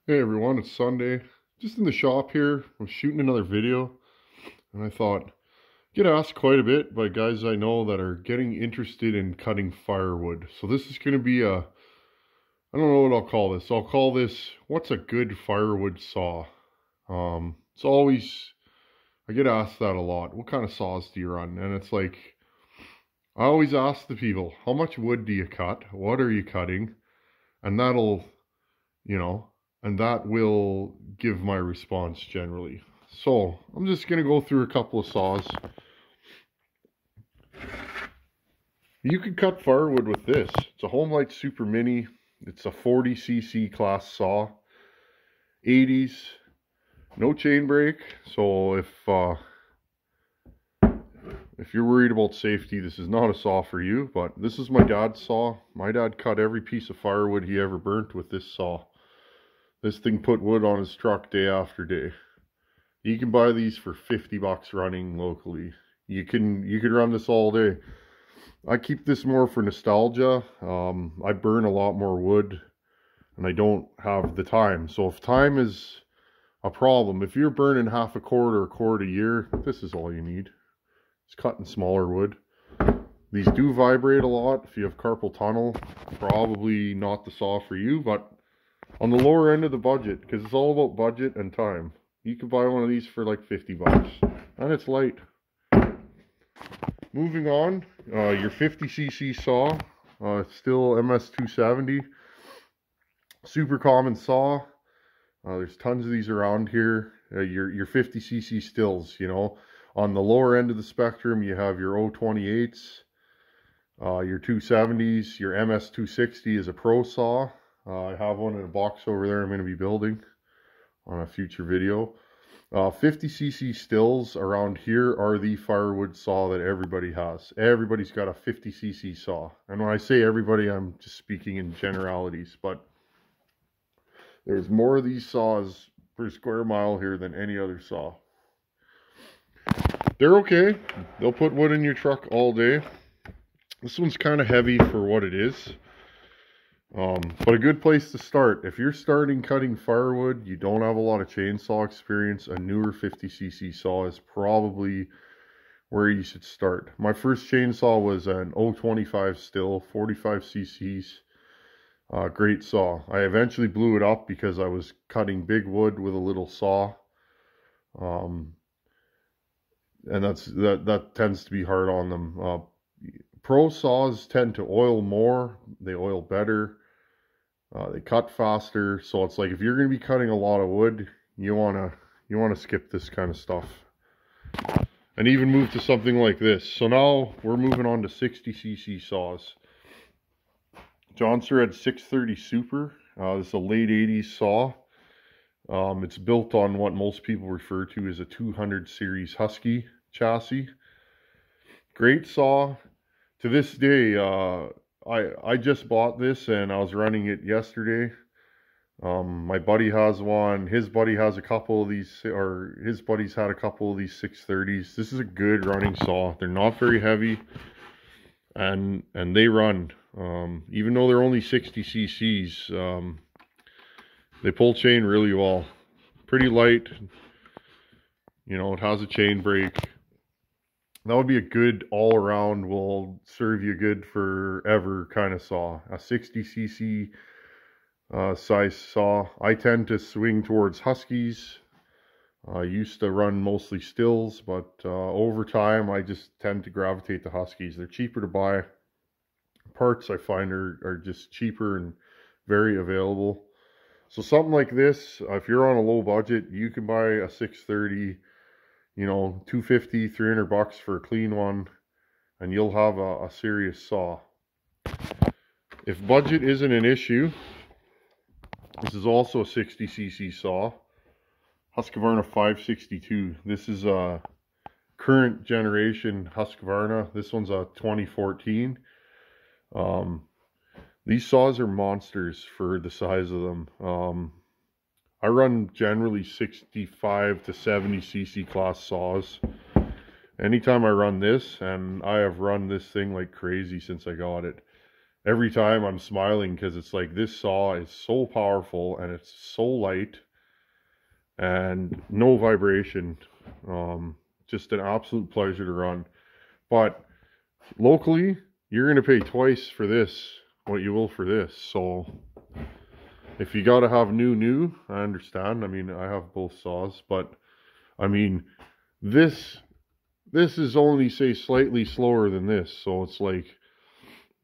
Hey everyone, it's Sunday. Just in the shop here. I'm shooting another video, and I thought, get asked quite a bit by guys I know that are getting interested in cutting firewood. So this is going to be I don't know what I'll call this. I'll call this, what's a good firewood saw? It's always, I get asked that a lot. What kind of saws do you run? And it's like, I always ask the people, how much wood do you cut? What are you cutting? And that'll, you know, and that will give my response generally. So I'm just going to go through a couple of saws. You can cut firewood with this. It's a Homelight Super Mini. It's a 40cc class saw. 80s. No chain brake. So if you're worried about safety, this is not a saw for you. But this is my dad's saw. My dad cut every piece of firewood he ever burnt with this saw. This thing put wood on his truck day after day. You can buy these for 50 bucks running locally. You can run this all day. I keep this more for nostalgia. I burn a lot more wood and I don't have the time. So if time is a problem, if you're burning half a cord or a cord a year, this is all you need. It's cutting smaller wood. These do vibrate a lot. If you have carpal tunnel, probably not the saw for you, but on the lower end of the budget, because it's all about budget and time, you can buy one of these for like 50 bucks. And it's light. Moving on, your 50cc saw. It's still MS270. Super common saw. There's tons of these around here. Your 50cc stills, you know. On the lower end of the spectrum, you have your 028s, your 270s, your MS260 is a pro saw. I have one in a box over there I'm going to be building on a future video. 50cc stills around here are the firewood saw that everybody has. Everybody's got a 50cc saw. And when I say everybody, I'm just speaking in generalities. But there's more of these saws per square mile here than any other saw. They're okay. They'll put wood in your truck all day. This one's kind of heavy for what it is. But a good place to start. If you're starting cutting firewood, you don't have a lot of chainsaw experience, a newer 50cc saw is probably where you should start. My first chainsaw was an 025 still, 45 cc's. Great saw. I eventually blew it up because I was cutting big wood with a little saw. And that tends to be hard on them. Pro saws tend to oil more, they oil better, they cut faster. So it's like if you're going to be cutting a lot of wood, you want to skip this kind of stuff and even move to something like this. So now we're moving on to 60cc saws. Johnson had 630 Super. This is a late 80s saw. It's built on what most people refer to as a 200 series Husky chassis. Great saw. To this day, I just bought this and I was running it yesterday. My buddy has one. His buddy has a couple of these, or his buddy's had a couple of these 630s. This is a good running saw. They're not very heavy, and they run. Even though they're only 60 cc's, they pull chain really well. Pretty light. You know, it has a chain brake. That would be a good all-around, will serve you good forever kind of saw. A 60cc size saw. I tend to swing towards Huskies. I used to run mostly stills, but over time I just tend to gravitate to Huskies. They're cheaper to buy. Parts I find are just cheaper and very available. So something like this, if you're on a low budget, you can buy a 630, you know, 250, 300 bucks for a clean one, and you'll have a serious saw. If budget isn't an issue, this is also a 60cc saw. Husqvarna 562. This is a current generation Husqvarna. This one's a 2014. These saws are monsters for the size of them. I run generally 65 to 70 cc class saws. Anytime I run this, and I have run this thing like crazy since I got it, every time I'm smiling because it's like this saw is so powerful and it's so light and no vibration. Just an absolute pleasure to run. But locally, you're going to pay twice for this what you will for this. So if you got to have new, I understand. I mean, I have both saws, but I mean, this is only, say, slightly slower than this. So it's like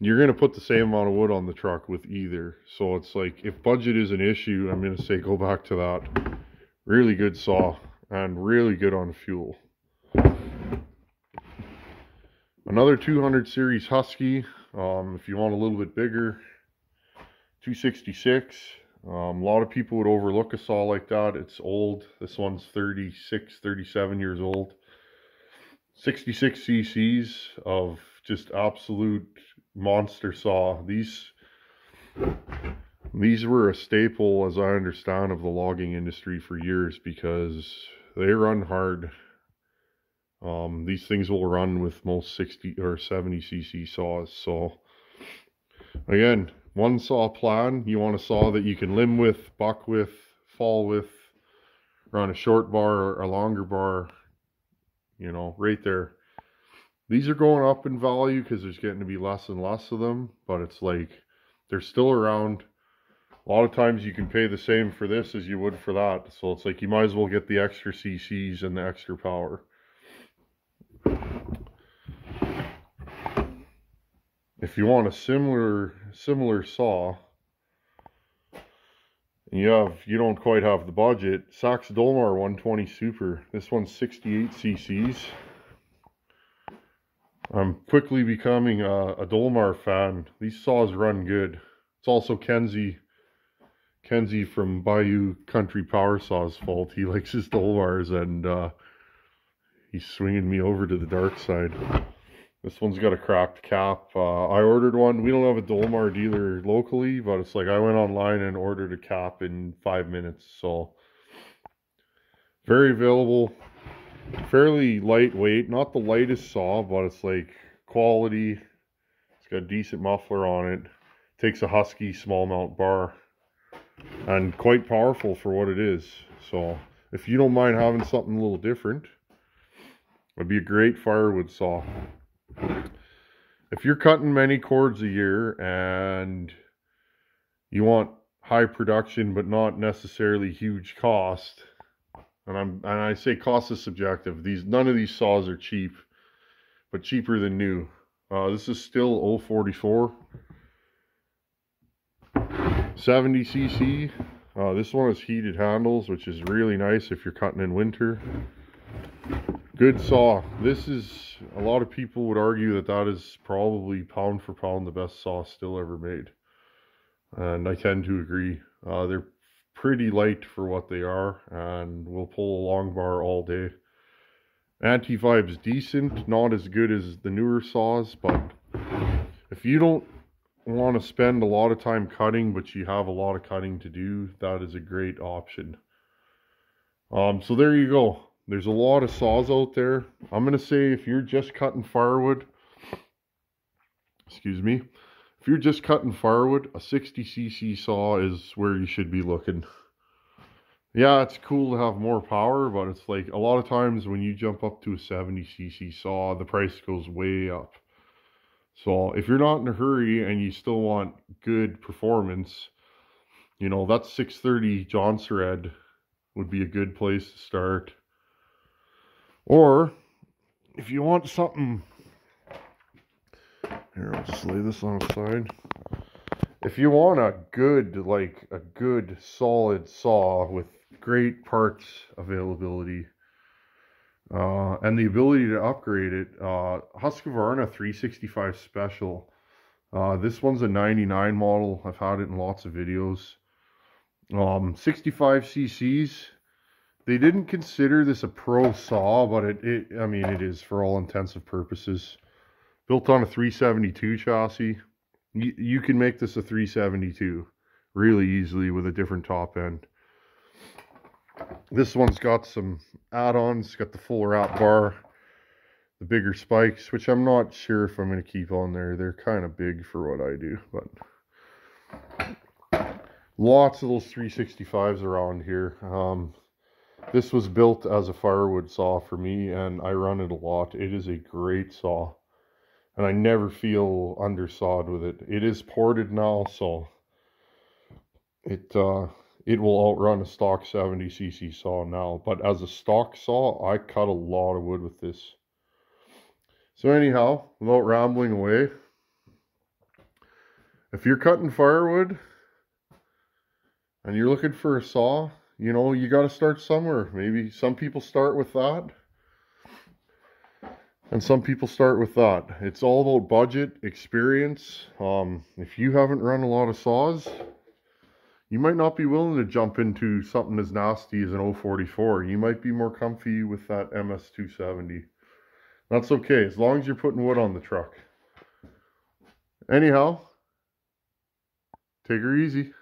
you're going to put the same amount of wood on the truck with either. So it's like, if budget is an issue, I'm going to say go back to that. Really good saw and really good on fuel. Another 200 series Husky, if you want a little bit bigger, 266. A lot of people would overlook a saw like that. It's old. This one's 36, 37 years old. 66 cc's of just absolute monster saw. These were a staple, as I understand, of the logging industry for years because they run hard. These things will run with most 60 or 70 cc saws. So again, one saw plan. You want a saw that you can limb with, buck with, fall with, run a short bar or a longer bar, you know, right there. These are going up in value because there's getting to be less and less of them, but it's like they're still around. A lot of times you can pay the same for this as you would for that. So it's like you might as well get the extra cc's and the extra power. If you want a similar saw, and you don't quite have the budget, Sax Dolmar 120 Super. This one's 68 cc's. I'm quickly becoming a Dolmar fan. These saws run good. It's also Kenzie from Bayou Country Power Saws' fault. He likes his Dolmars, and he's swinging me over to the dark side. This one's got a cracked cap. I ordered one. We don't have a Dolmar dealer locally, but it's like I went online and ordered a cap in 5 minutes. So very available, fairly lightweight. Not the lightest saw, but it's like quality. It's got a decent muffler on it. Takes a Husky small mount bar, and quite powerful for what it is. So if you don't mind having something a little different, it'd be a great firewood saw. If you're cutting many cords a year and you want high production but not necessarily huge cost, and I say cost is subjective. None of these saws are cheap, but cheaper than new. This is still 044, 70 cc. This one has heated handles, which is really nice if you're cutting in winter. Good saw. This is, a lot of people would argue that is probably pound for pound the best saw still ever made. And I tend to agree. They're pretty light for what they are, and will pull a long bar all day. Anti-vibe's decent, not as good as the newer saws, but if you don't want to spend a lot of time cutting, but you have a lot of cutting to do, that is a great option. So there you go. There's a lot of saws out there. I'm going to say if you're just cutting firewood, excuse me, if you're just cutting firewood, a 60 cc saw is where you should be looking. Yeah, it's cool to have more power, but it's like a lot of times when you jump up to a 70 cc saw, the price goes way up. So if you're not in a hurry and you still want good performance, you know, that 630 John Thread would be a good place to start. Or if you want something, here, I'll just lay this on the side. If you want a good solid saw with great parts availability, and the ability to upgrade it, Husqvarna 365 Special. This one's a 99 model. I've had it in lots of videos. 65 cc's. They didn't consider this a pro saw, but I mean, it is for all intensive purposes. Built on a 372 chassis. You can make this a 372 really easily with a different top end. This one's got some add-ons. Got the full wrap bar. the bigger spikes, which I'm not sure if I'm going to keep on there. They're kind of big for what I do, but lots of those 365s around here. This was built as a firewood saw for me, and I run it a lot. It is a great saw, and I never feel undersawed with it. It is ported now, so it will outrun a stock 70cc saw now. But as a stock saw, I cut a lot of wood with this. So anyhow, without rambling away, if you're cutting firewood and you're looking for a saw, you know, you got to start somewhere. Maybe some people start with that, and some people start with that. It's all about budget, experience. If you haven't run a lot of saws, you might not be willing to jump into something as nasty as an 044. You might be more comfy with that MS270. That's okay, as long as you're putting wood on the truck. Anyhow, take her easy.